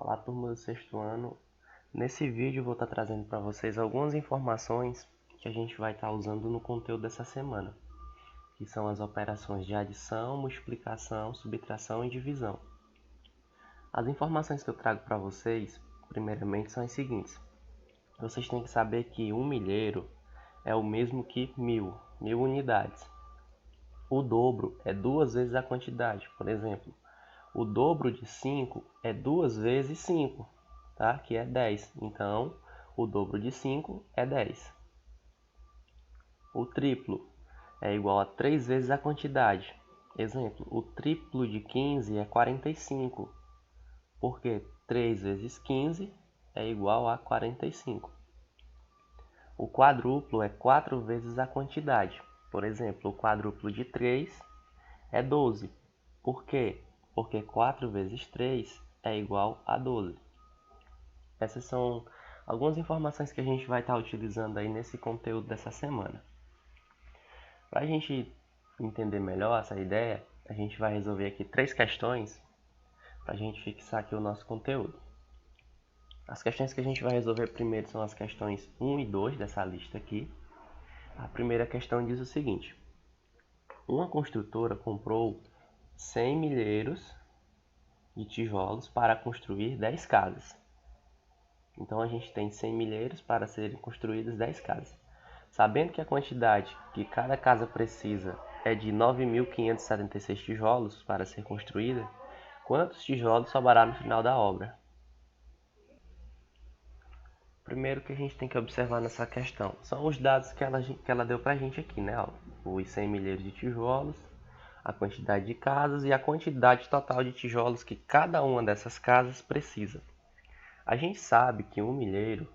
Olá, turma do sexto ano. Nesse vídeo eu vou estar trazendo para vocês algumas informações que a gente vai estar usando no conteúdo dessa semana, que são as operações de adição, multiplicação, subtração e divisão. As informações que eu trago para vocês, primeiramente, são as seguintes. Vocês têm que saber que 1 milheiro é o mesmo que 1000 unidades. O dobro é 2 vezes a quantidade. Por exemplo, o dobro de 5 é 2 vezes 5, tá? Que é 10. Então, o dobro de 5 é 10. O triplo é igual a 3 vezes a quantidade. Exemplo, o triplo de 15 é 45, porque 3 vezes 15 é igual a 45. O quadruplo é 4 vezes a quantidade. Por exemplo, o quadruplo de 3 é 12. Por quê? Porque 4 vezes 3 é igual a 12. Essas são algumas informações que a gente vai estar utilizando aí nesse conteúdo dessa semana. Para a gente entender melhor essa ideia, a gente vai resolver aqui 3 questões para a gente fixar aqui o nosso conteúdo. As questões que a gente vai resolver primeiro são as questões 1 e 2 dessa lista aqui. A primeira questão diz o seguinte: uma construtora comprou 100 milheiros de tijolos para construir 10 casas. Então a gente tem 100 milheiros para serem construídas 10 casas. Sabendo que a quantidade que cada casa precisa é de 9.576 tijolos para ser construída, quantos tijolos sobrará no final da obra? Primeiro que a gente tem que observar nessa questão são os dados que ela deu para a gente aqui, né? Os 100 milheiros de tijolos, a quantidade de casas e a quantidade total de tijolos que cada uma dessas casas precisa. A gente sabe que 1 milheiro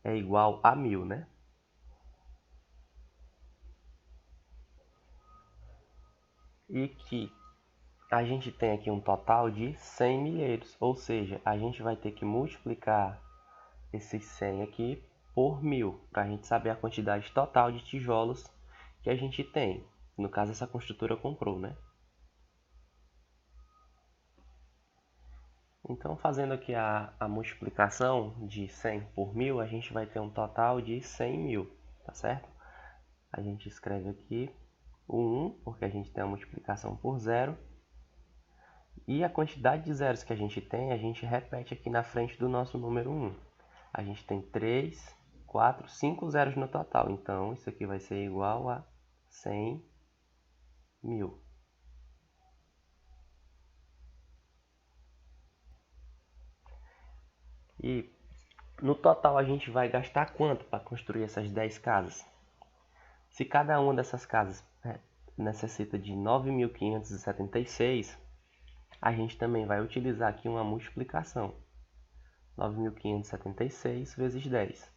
é igual a 1000, né? E que a gente tem aqui um total de 100 milheiros, ou seja, a gente vai ter que multiplicar esses 100 aqui por 1000, para a gente saber a quantidade total de tijolos que a gente tem. No caso, essa construtora comprou, né? Então, fazendo aqui a multiplicação de 100 por 1000, a gente vai ter um total de 100 mil, tá certo? A gente escreve aqui o 1, porque a gente tem a multiplicação por 0. E a quantidade de zeros que a gente tem, a gente repete aqui na frente do nosso número 1. A gente tem 3, 4, 5 zeros no total. Então, isso aqui vai ser igual a 100 mil. E no total a gente vai gastar quanto para construir essas 10 casas? Se cada uma dessas casas necessita de 9.576, a gente também vai utilizar aqui uma multiplicação. 9.576 vezes 10.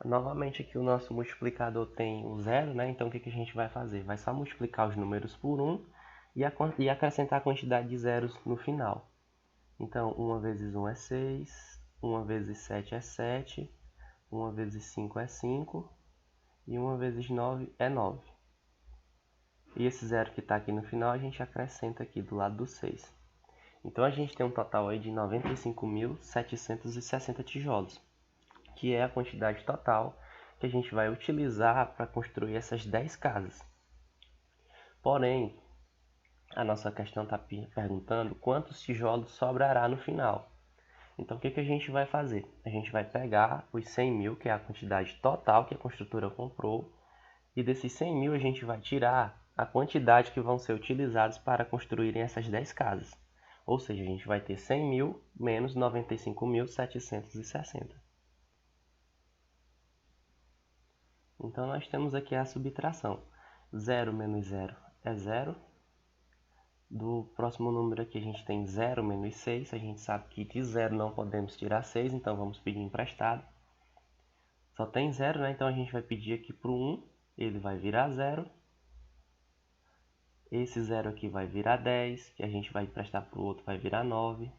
Novamente aqui o nosso multiplicador tem o zero, né? Então o que a gente vai fazer? Vai só multiplicar os números por 1 e acrescentar a quantidade de zeros no final. Então 1 vezes 1 é 6, 1 vezes 7 é 7, 1 vezes 5 é 5 e 1 vezes 9 é 9. E esse zero que está aqui no final a gente acrescenta aqui do lado do 6. Então a gente tem um total aí de 95.760 tijolos, que é a quantidade total que a gente vai utilizar para construir essas 10 casas. Porém, a nossa questão está perguntando quantos tijolos sobrará no final. Então, o que a gente vai fazer? A gente vai pegar os 100 mil, que é a quantidade total que a construtora comprou, e desses 100 mil a gente vai tirar a quantidade que vão ser utilizados para construírem essas 10 casas. Ou seja, a gente vai ter 100 mil menos 95.760. Então, nós temos aqui a subtração. 0 menos 0 é 0. Do próximo número aqui a gente tem 0 menos 6. A gente sabe que de 0 não podemos tirar 6, então vamos pedir emprestado. Só tem 0, né? Então a gente vai pedir aqui para o 1. Ele vai virar 0. Esse 0 aqui vai virar 10, que a gente vai emprestar para o outro, vai virar 9.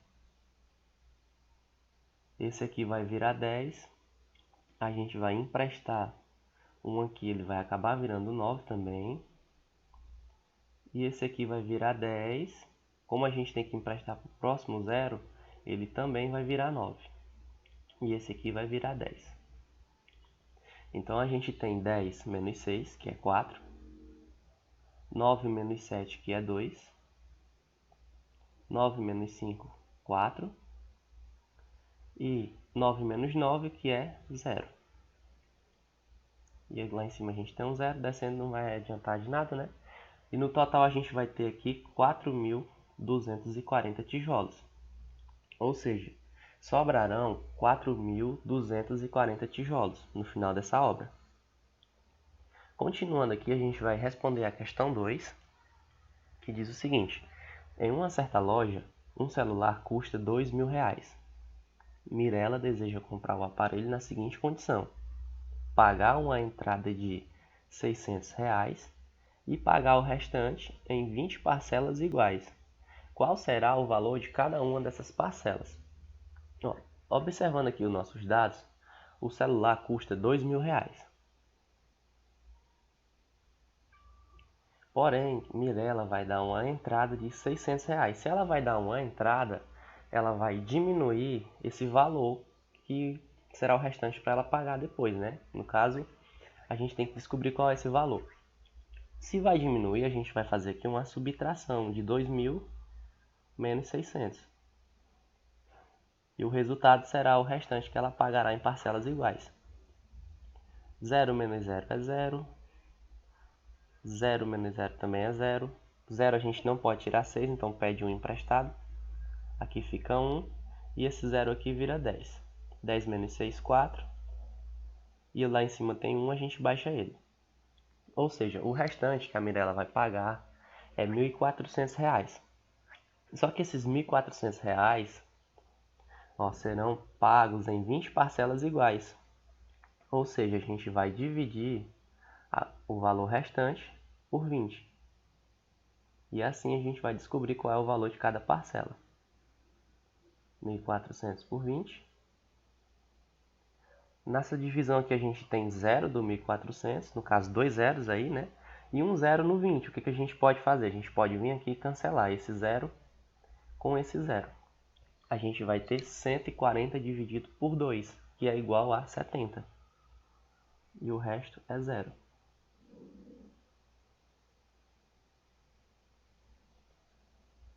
Esse aqui vai virar 10. A gente vai emprestar um aqui, ele vai acabar virando 9 também. E esse aqui vai virar 10. como a gente tem que emprestar para o próximo zero, ele também vai virar 9. E esse aqui vai virar 10. Então a gente tem 10 menos 6, que é 4. 9 menos 7, que é 2. 9 menos 5, 4. E 9 menos 9, que é 0. E lá em cima a gente tem um 0, descendo não vai adiantar de nada, né? E no total a gente vai ter aqui 4.240 tijolos. Ou seja, sobrarão 4.240 tijolos no final dessa obra. Continuando aqui, a gente vai responder a questão 2, que diz o seguinte: em uma certa loja, um celular custa R$ 2.000. Mirela deseja comprar o aparelho na seguinte condição: pagar uma entrada de R$ 600 e pagar o restante em 20 parcelas iguais. Qual será o valor de cada uma dessas parcelas? Observando aqui os nossos dados, o celular custa R$ 2.000. Porém, Mirela vai dar uma entrada de R$ 600. Se ela vai dar uma entrada, ela vai diminuir esse valor que será o restante para ela pagar depois, né? No caso, a gente tem que descobrir qual é esse valor. Se vai diminuir, a gente vai fazer aqui uma subtração de 2.000 menos 600. E o resultado será o restante que ela pagará em parcelas iguais. 0 menos 0 é 0. 0 menos 0 também é 0. 0 a gente não pode tirar 6, então pede 1 emprestado. Aqui fica 1. E esse 0 aqui vira 10. 10 menos 6, 4. E lá em cima tem 1, a gente baixa ele. Ou seja, o restante que a Mirela vai pagar é R$ 1.400. Só que esses R$ 1.400 serão pagos em 20 parcelas iguais. Ou seja, a gente vai dividir o valor restante por 20. E assim a gente vai descobrir qual é o valor de cada parcela. 1.400 por 20. Nessa divisão aqui a gente tem 0 do 1.400, no caso 2 zeros aí, né? E um 0 no 20. O que a gente pode fazer? A gente pode vir aqui e cancelar esse 0 com esse 0. A gente vai ter 140 dividido por 2, que é igual a 70. E o resto é 0.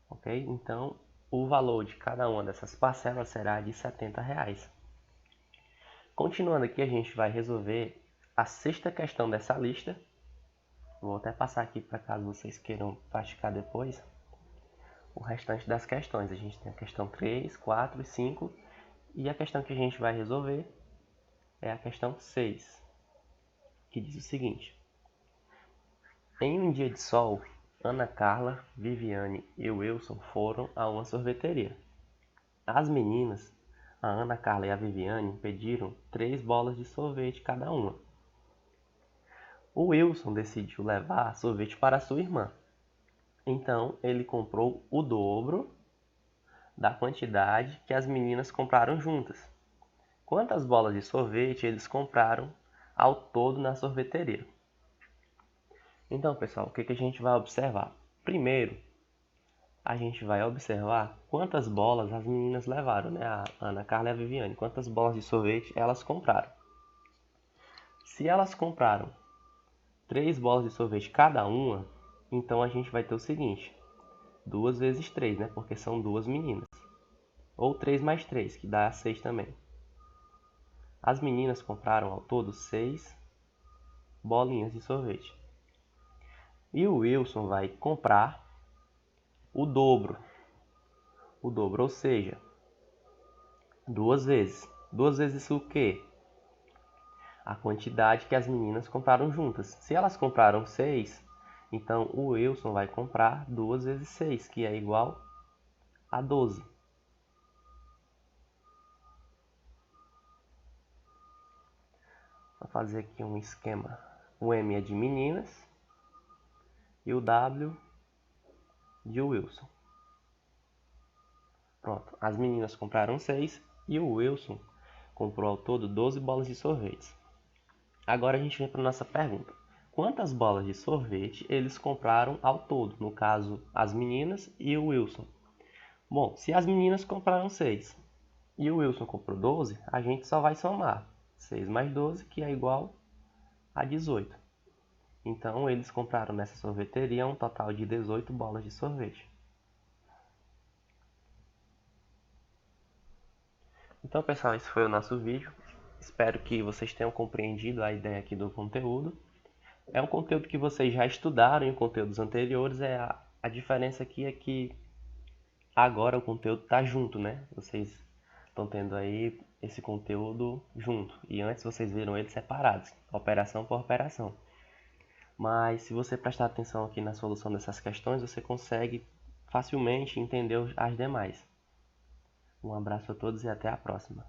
Ok? Então, o valor de cada uma dessas parcelas será de R$ 70. Continuando aqui, a gente vai resolver a sexta questão dessa lista. Vou até passar aqui para caso vocês queiram praticar depois. O restante das questões. A gente tem a questão 3, 4 e 5. E a questão que a gente vai resolver é a questão 6, que diz o seguinte: em um dia de sol, Ana Carla, Viviane e Wilson foram a uma sorveteria. As meninas, a Ana Carla e a Viviane, pediram 3 bolas de sorvete cada uma. O Wilson decidiu levar sorvete para sua irmã. Então, ele comprou o dobro da quantidade que as meninas compraram juntas. Quantas bolas de sorvete eles compraram ao todo na sorveteria? Então, pessoal, o que a gente vai observar? Primeiro, a gente vai observar quantas bolas as meninas levaram, né? A Ana Carla e a Viviane. Quantas bolas de sorvete elas compraram. Se elas compraram 3 bolas de sorvete cada uma, então a gente vai ter o seguinte: 2 vezes 3, né? Porque são 2 meninas. Ou 3 mais 3, que dá 6 também. As meninas compraram ao todo 6 bolinhas de sorvete. E o Wilson vai comprar o dobro. O dobro, ou seja, 2 vezes. 2 vezes o quê? A quantidade que as meninas compraram juntas. Se elas compraram 6, então o Wilson vai comprar 2 vezes 6, que é igual a 12. Vou fazer aqui um esquema. O M é de meninas e o W de Wilson. Pronto, as meninas compraram 6 e o Wilson comprou ao todo 12 bolas de sorvete. Agora a gente vem para a nossa pergunta. quantas bolas de sorvete eles compraram ao todo, no caso, as meninas e o Wilson. Bom, se as meninas compraram 6 e o Wilson comprou 12, a gente só vai somar 6 mais 12, que é igual a 18. Então, eles compraram nessa sorveteria um total de 18 bolas de sorvete. Então, pessoal, esse foi o nosso vídeo. Espero que vocês tenham compreendido a ideia aqui do conteúdo. É um conteúdo que vocês já estudaram em conteúdos anteriores. A diferença aqui é que agora o conteúdo está junto, né? Vocês estão tendo aí esse conteúdo junto. E antes vocês viram eles separados, operação por operação. Mas se você prestar atenção aqui na solução dessas questões, você consegue facilmente entender as demais. Um abraço a todos e até a próxima.